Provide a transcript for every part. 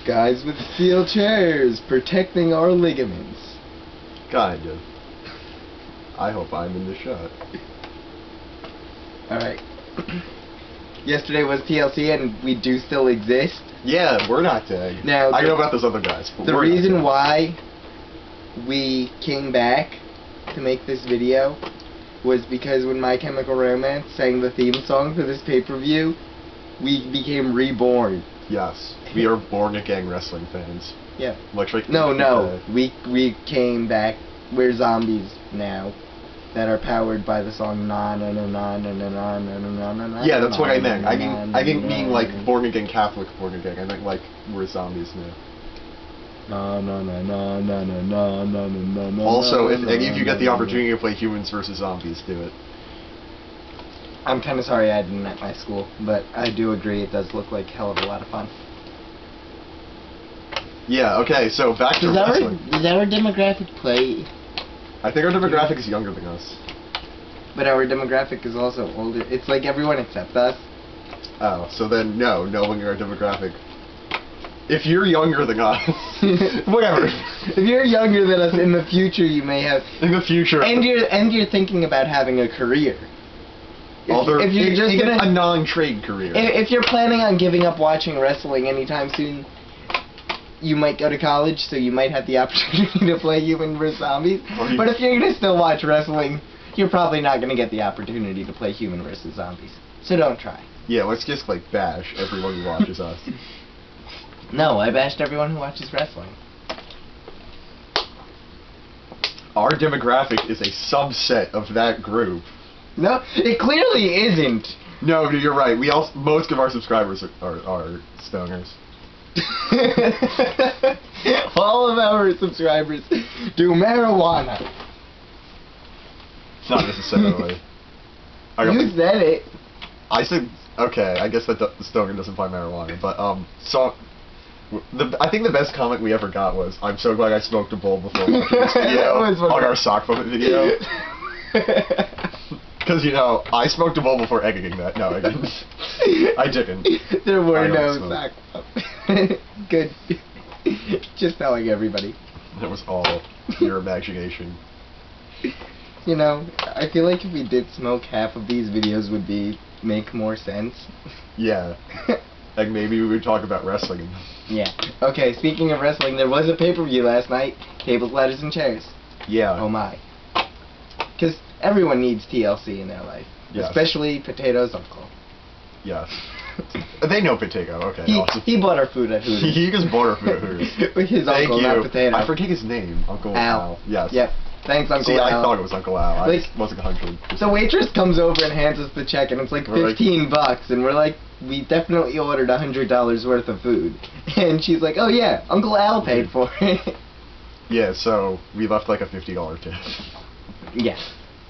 Guys with steel chairs protecting our ligaments. Kind of. I hope I'm in the shot. Alright. Yesterday was TLC and we do still exist. Yeah, we're not dead. Now, I know about those other guys. But the reason why we came back to make this video was because when My Chemical Romance sang the theme song for this pay-per-view, we became reborn. Yes, we are born-again wrestling fans. Yeah. Like No, we came back. We're zombies now that are powered by the song na na na na na na na na na na na. Yeah, that's what I meant. I didn't mean like born-again Catholic born-again. I meant like we're zombies now. No, no, no, no, no, no, no, no, no, no. Also, if any of you get the opportunity to play humans versus zombies, do it. I'm kind of sorry I didn't at my school, but I do agree it does look like a hell of a lot of fun. Yeah, okay, so back to wrestling. Does our demographic play? I think our demographic is younger than us. But our demographic is also older. It's like everyone except us. Oh, so then no, knowing our demographic. If you're younger than us, whatever. If you're younger than us in the future, you may have. In the future. And you're thinking about having a career. If you're just gonna a non-trade career. If you're planning on giving up watching wrestling anytime soon, you might go to college, so you might have the opportunity to play Human vs. Zombies. But if you're gonna still watch wrestling, you're probably not gonna get the opportunity to play Human vs. Zombies. So don't try. Yeah, let's just like bash everyone who watches us. No, I bashed everyone who watches wrestling. Our demographic is a subset of that group. No, it clearly isn't. No, you're right. Most of our subscribers are stoners. All of our subscribers do marijuana. Not necessarily. You said it. I said, okay, I guess that the stoner doesn't buy marijuana, but, so, I think the best comment we ever got was, I'm so glad I smoked a bowl before watching this video on our sock puppet video. Because, you know, I smoked a bowl before editing that. No, I didn't. I didn't. There were no sock puppets. Good. Just telling everybody. That was all your imagination. You know, I feel like if we did smoke, half of these videos would make more sense. Yeah. Like maybe we would talk about wrestling. Yeah. Okay, speaking of wrestling, there was a pay-per-view last night. Tables, ladders, and chairs. Yeah. Oh my. Because everyone needs TLC in their life. Yes. Especially Potato's uncle. Yes. They know Potato, okay. Awesome. He bought our food at Hooters. He just bought our food at Hooters. His Thank uncle, you. not Potato. I forget his name. Uncle Al. Yes. Yep. Thanks, Uncle Al. See, I thought it was Uncle Al. Like, I wasn't 100%. The waitress comes over and hands us the check, and it's like $15, and we're like, we definitely ordered $100 worth of food. And she's like, oh yeah, Uncle Al paid for it. Yeah, so we left like a $50 tip. Yeah.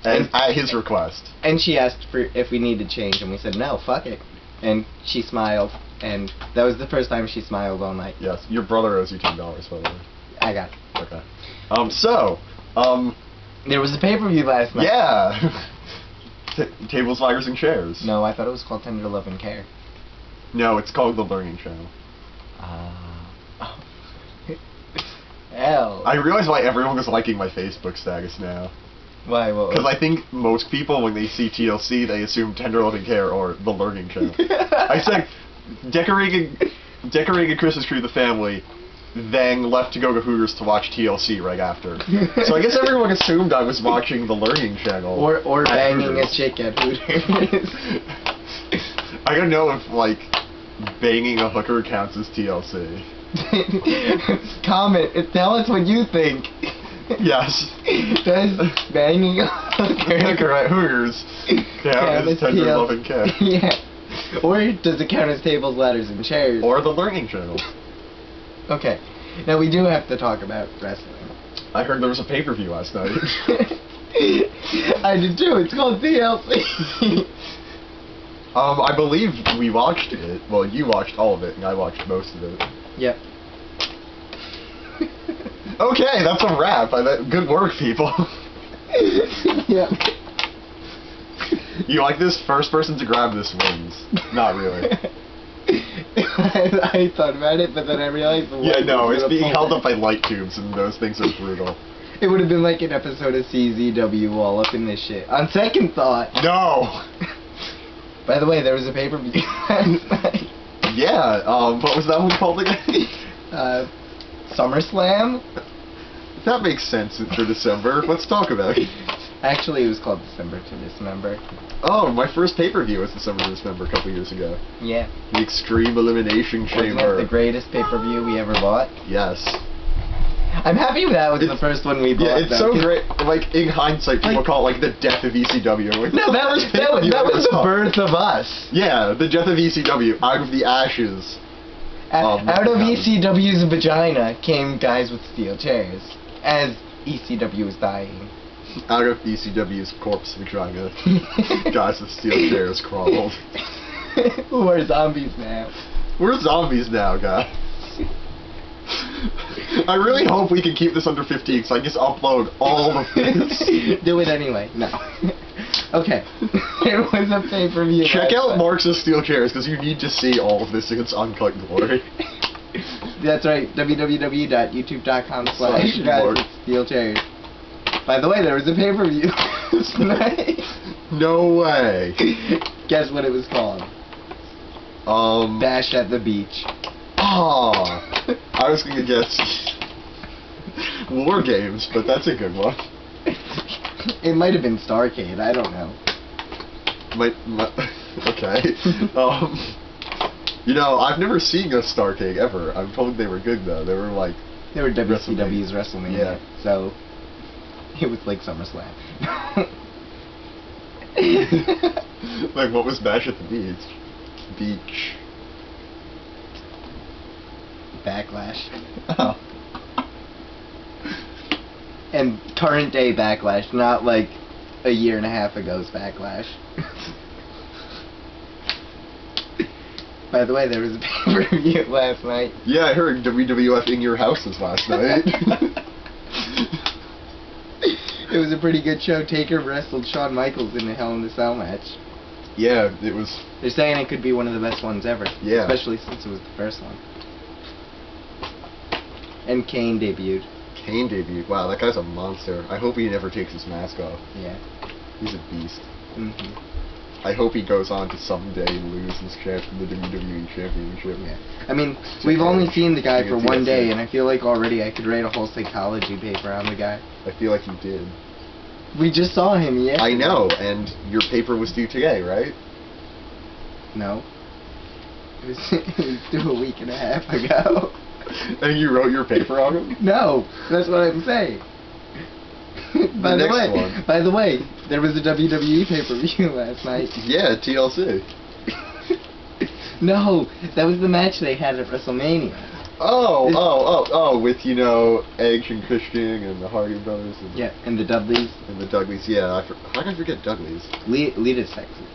And at his request. And she asked for if we needed change, and we said, no, fuck it. And she smiled, and that was the first time she smiled all night. Yes, your brother owes you $10, by the way. I got it. Okay. There was a pay-per-view last night. Yeah. Tables, ladders, and chairs. No, I thought it was called Tender Love and Care. No, it's called The Learning Channel. Hell. I realize why everyone is liking my Facebook status now. Why? Because I think most people, when they see TLC, they assume Tender Love and Care or The Learning Channel. I said, decorating a Christmas tree with the family, then left to go to Hooters to watch TLC right after. So I guess everyone assumed I was watching The Learning Channel. Or banging a chick at Hooters. I don't know if, like, banging a hooker counts as TLC. Comment. Tell us what you think. Yes. Does banging a hooker at Hooters count as Tender Love and Care? Yeah. Or does it count as Tables, Ladders, and Chairs? Or The Learning Channel. Okay. Now we do have to talk about wrestling. I heard there was a pay-per-view last night. I did too. It's called TLC. I believe we watched it. Well, you watched all of it, and I watched most of it. Yep. Okay, that's a wrap. Good work, people. Yep. You like this? First person to grab this wins. Not really. I thought about it, but then I realized the Yeah, no, it's being held up. up by light tubes, and those things are brutal. It would have been like an episode of CZW all up in this shit. On second thought. No! By the way, there was a pay-per-view last night. Yeah, what was that one called again? SummerSlam? That makes sense for December. Let's talk about it. Actually, it was called December to Dismember. Oh, my first pay-per-view was December to Dismember a couple years ago. Yeah. The Extreme Elimination Chamber. Wasn't it the greatest pay-per-view we ever bought? Yes. I'm happy that was the first one we bought. Yeah, it's so great. Like, in hindsight, people call it, like, the death of ECW. Like, no, that was the birth of us. Yeah, the death of ECW. Out of the ashes. Out of ECW's vagina came guys with steel chairs. As ECW was dying. Out of ECW's corpse vagina, guys with steel chairs crawled. We're zombies now. We're zombies now, guys. I really hope we can keep this under 15, so I just upload all the things. Do it anyway. No. Okay. It was a pay-per-view. Check out Marx's steel chairs, because you need to see all of this in its uncut glory. That's right. www.youtube.com/guys-with-steel-chairs. By the way, there was a pay-per-view tonight. No way. Guess what it was called? Bash at the Beach. Oh, I was gonna guess War Games, but that's a good one. It might have been Starcade. I don't know. Okay. You know, I've never seen a Starcade ever. I'm told they were good though. They were like. They were WCW's WrestleMania. Yeah. So it was like SummerSlam. Like, what was Bash at the Beach? Beach. Backlash. Oh. And current day Backlash, not like a year and a half ago's Backlash. By the way, there was a pay-per-view last night. Yeah, I heard WWF In Your Houses last night. It was a pretty good show. Taker wrestled Shawn Michaels in a Hell in a Cell match. Yeah, it was. They're saying it could be one of the best ones ever. Yeah. Especially since it was the first one. And Kane debuted. Kane debuted. Wow, that guy's a monster. I hope he never takes his mask off. Yeah. He's a beast. Mm-hmm. I hope he goes on to someday lose his chance for the WWE Championship. Yeah. I mean, we've only seen the guy for one TLC. day, and I feel like already I could write a whole psychology paper on the guy. I feel like you did. We just saw him yesterday. I know, and your paper was due today, right? No. It was due a week and a half ago. And you wrote your paper on him? No, that's what I'm saying. By the way, there was a WWE pay-per-view last night. Yeah, TLC. No, that was the match they had at WrestleMania. Oh, with, you know, Edge and Christian and the Hardy Brothers. And Yeah, and the Dudleys. And the Dudleys, yeah. How did I forget Dudleys? Lita's sexy.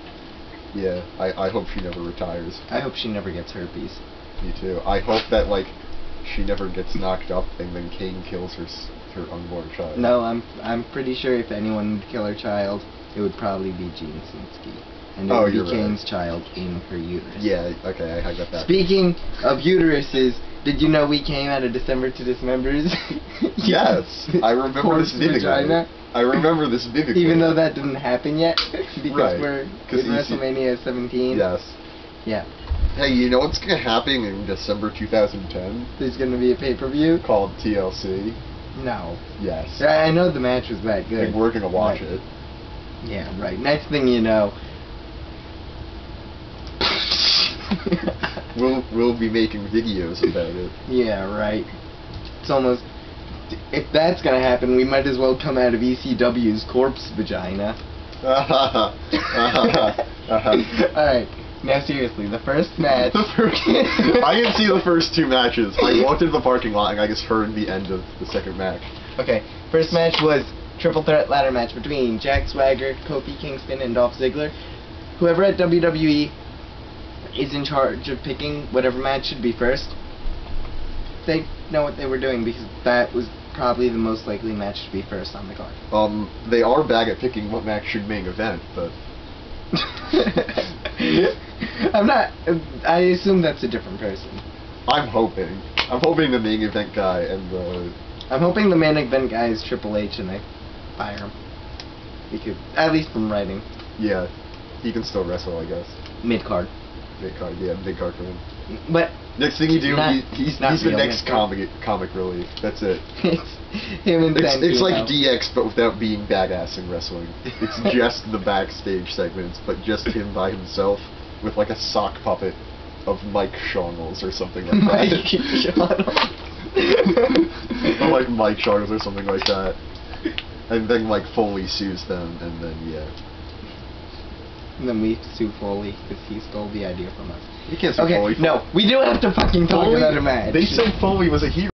Yeah, I hope she never retires. I hope she never gets herpes. Me too. I hope that, like, she never gets knocked up and then Kane kills her unborn child. No, I'm pretty sure if anyone would kill her child, it would probably be Gene Sinski. And it would be Kane's child in her uterus. Yeah, okay, I got that. Speaking of uteruses, did you know we came out of December to Dismembers? Yes, I remember this vividly. I remember this vividly. Even though that didn't happen yet, because right. we're in WrestleMania 17. Yes. Yeah. Hey, you know what's going to happen in December 2010? There's going to be a pay-per-view? Called TLC. No. Yes. I know the match was that good. And we're going to watch it. Yeah, right. Next thing you know... we'll be making videos about it. Yeah, right. It's almost... If that's going to happen, we might as well come out of ECW's corpse vagina. Alright. Now seriously, the first match... I didn't see the first two matches. I walked into the parking lot and I just heard the end of the second match. Okay, first match was triple threat ladder match between Jack Swagger, Kofi Kingston, and Dolph Ziggler. Whoever at WWE is in charge of picking whatever match should be first, they know what they were doing because that was probably the most likely match to be first on the card. They are bad at picking what match should main event, but... I'm not. I assume that's a different person. I'm hoping. I'm hoping the main event guy and the... I'm hoping the main event guy is Triple H and I fire him. Because, at least from writing. Yeah, he can still wrestle, I guess. Mid-card. Mid-card, yeah, mid-card for him. But... Next thing you do, he's the next mid-card. comic relief. That's it. It's him and It's like DX, but without being badass in wrestling. It's just the backstage segments, but just him by himself with like a sock puppet of Mike Shongles or something like Mike that. Or like Mike Shongles or something like that. And then like Foley sues them, and then yeah. And then we sue Foley because he stole the idea from us. You can't sue Okay, Foley. no, we do have to fucking talk about a match. They said Foley was a hero.